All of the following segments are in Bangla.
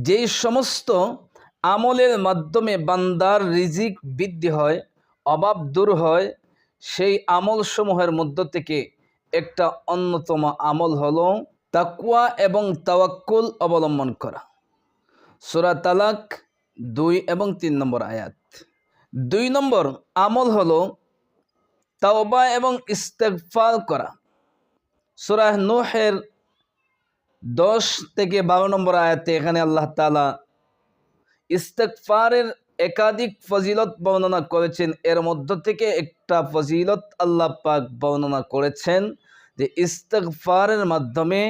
যেই সমস্ত আমলের মাধ্যমে বান্দার রিজিক বৃদ্ধি হয়, অভাব দূর হয়, সেই আমলসমূহের মধ্য থেকে একটা অন্যতম আমল হলো তাকওয়া এবং তাওয়াক্কুল অবলম্বন করা। সূরা তালাক 2 এবং 3 নম্বর আয়াত। 2 নম্বর আমল হলো তাওবা এবং ইস্তেগফার করা। সূরা নূহের 10 থেকে 12 নম্বর আয়াতে এখানে আল্লাহ তাআলা ইস্তেগফারের একাধিক ফজিলত বর্ণনা করেছেন। এর মধ্য থেকে একটা ফজিলত আল্লাহ পাক বর্ণনা করেছেন যে ইস্তেগফারের মাধ্যমে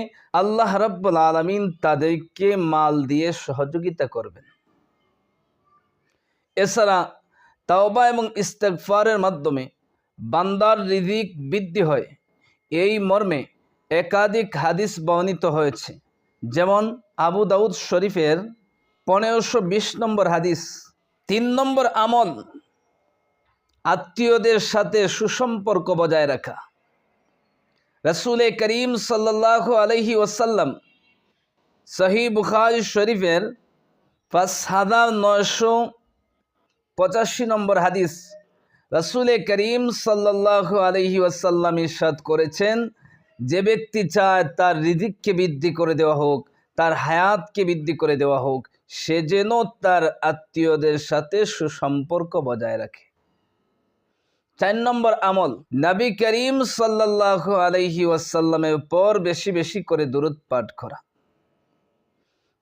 আল্লাহ রাব্বুল আলামিন তাদেরকে মাল দিয়ে সহযোগিতা করবেন। এছাড়া তাওবা এবং ইস্তেগফারের মাধ্যমে বান্দার রিজিক বৃদ্ধি হয়, এই মর্মে একাধিক হাদিস বর্ণিত হয়েছে। যেমন আবু দাউদ শরীফের 1520 নম্বর হাদিস। 3 নম্বর আমল আত্মীয়দের সাথে সুসম্পর্ক বজায় রাখা। রাসূল করিম সাল্লাল্লাহু আলাইহি ওয়াসাল্লাম সহিহ বুখারী শরীফের 5985 নম্বর হাদিস, রাসূল করিম সাল্লাল্লাহু আলাইহি ওয়াসাল্লাম ইরশাদ করেছেন, যে ব্যক্তি চায় তার রিজিককে বৃদ্ধি করে দেওয়া হোক, তার হায়াতকে বৃদ্ধি করে দেওয়া হোক, সে যেন তার আত্মীয়দের সাথে সুসম্পর্ক বজায় রাখে। 4 নম্বর আমল নবী করিম সাল্লাল্লাহু আলাইহি ওয়াসাল্লামের উপর বেশি বেশি করে দুরূদ পাঠ করা।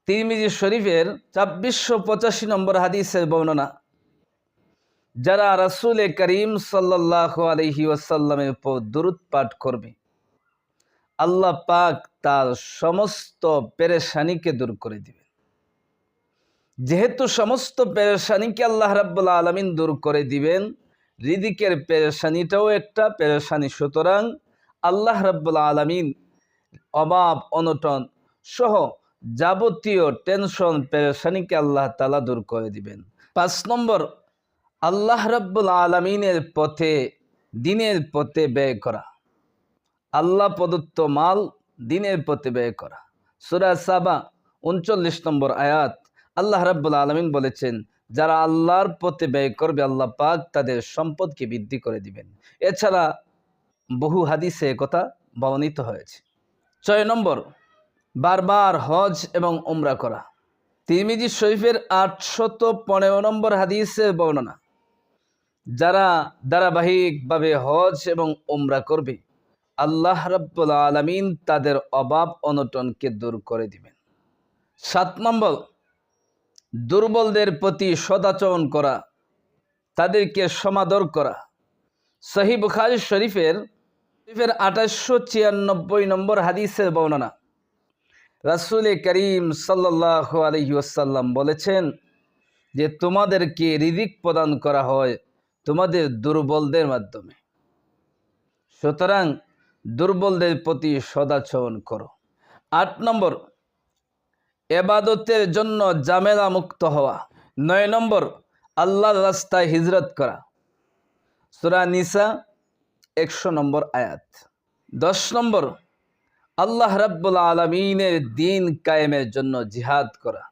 তিরমিজি শরীফের 2485 নম্বর হাদিসের বর্ণনা, যারা রাসূল করিম সাল্লাল্লাহু আলাইহি ওয়াসাল্লামের উপর দুরূদ পাঠ করবে, আল্লাহ পাক তার সমস্ত পেরেশানিকে দূর করে দিবেন। যেহেতু সমস্ত পেরেশানিকে আল্লাহ রাব্বুল আলামিন দূর করে দিবেন, রিজিকের পেরেশানিটাও একটা পেরেশানি। সুতরাং আল্লাহ রাব্বুল আলামিন অভাব অনটন সহ যাবতীয় টেনশন পেরেশানিকে আল্লাহ তাআলা দূর করে দিবেন। 5 নম্বর আল্লাহ রাব্বুল আলামিনের পথে, দ্বীনের পথে ব্যয় করা। আল্লাহ প্রদত্ত মাল দ্বীনের পথে ব্যয় করা। সূরা সাবা 39 নম্বর আয়াত, আল্লাহ রাব্বুল আলামিন বলেছেন, যারা আল্লাহর পথে ব্যয় করবে আল্লাহ পাক তাদের সম্পদকে বৃদ্ধি করে দিবেন। এছাড়া বহু হাদিসে কথা বর্ণিত হয়েছে। 6 নম্বর বারবার হজ এবং উমরা করা। তিরমিজি শরীফের 815 নম্বর হাদিসের বর্ণনা, যারা ধারাবাহিকভাবে হজ এবং উমরা করবে আল্লাহ রাব্বুল আলামিন তাদের অভাব অনটনকে দূর করে দিবেন। 7 নম্বর দুর্বলদের প্রতি সদাচরণ করা, তাদেরকে সমাদর করা। সহিহ বুখারী শরীফের 2896 নম্বর হাদিসের বর্ণনা, রাসূল করিম সাল্লাল্লাহু আলাইহি ওয়াসাল্লাম বলেছেন যে তোমাদেরকে রিজিক প্রদান করা হয় তোমাদের দুর্বলদের মাধ্যমে, সুতরাং দুর্বলদের প্রতি সদাচরণ করো। 8 নম্বর ইবাদতের জন্য ঝামেলা মুক্ত হওয়া। 9 নম্বর আল্লাহর রাস্তায় হিজরত করা। সূরা নিসা 100 নম্বর আয়াত। 10 নম্বর আল্লাহ রাব্বুল আলামিনের দ্বীন কায়েমের জন্য জিহাদ করা।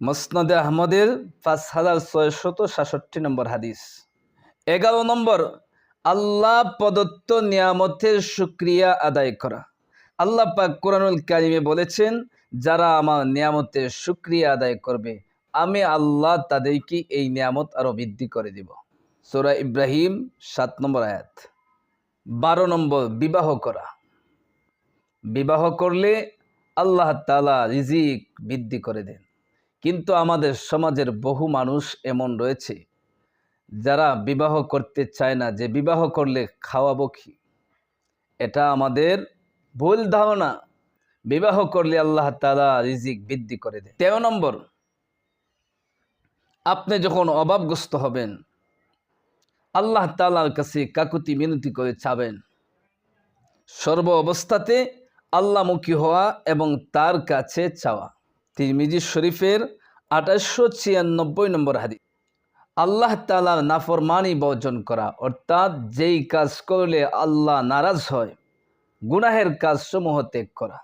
মুসনাদে আহমদের 5667 নম্বর হাদিস। 11 নম্বর আল্লাহ প্রদত্ত নিয়ামতের শুকরিয়া আদায় করা। আল্লাহ পাক কোরআনুল কারিমে বলেছেন, যারা আমার নিয়ামতের শুকরিয়া আদায় করবে আমি আল্লাহ তাদেরকে এই নিয়ামত আরো বৃদ্ধি করে দিব। সূরা ইব্রাহিম 7 নম্বর আয়াত। 12 নম্বর বিবাহ করা। বিবাহ করলে আল্লাহ তাআলা রিজিক বৃদ্ধি করে দেন, কিন্তু আমাদের সমাজের বহু মানুষ এমন রয়েছে যারা বিবাহ করতে চায় না, যে বিবাহ করলে খাওয়াবো কি। এটা আমাদের ভুল ধারণা। বিবাহ করলে আল্লাহ তাআলা রিজিক বৃদ্ধি করে দেন। 13 নম্বর আপনি যখন অভাবগ্রস্ত হবেন আল্লাহ তাআলার কাছে কাকুতি মিনতি করে চাবেন। সর্ব অবস্থাতে আল্লাহমুখী হওয়া এবং তার কাছে চাওয়া। তিরমিজি শরীফের 2896 নম্বর হাদিস। আল্লাহ তাআলার নাফরমানি বর্জন করা, অর্থাৎ যেই কাজ করলে আল্লাহ নারাজ হয়, গুনাহের কাজসমূহ ত্যাগ করা।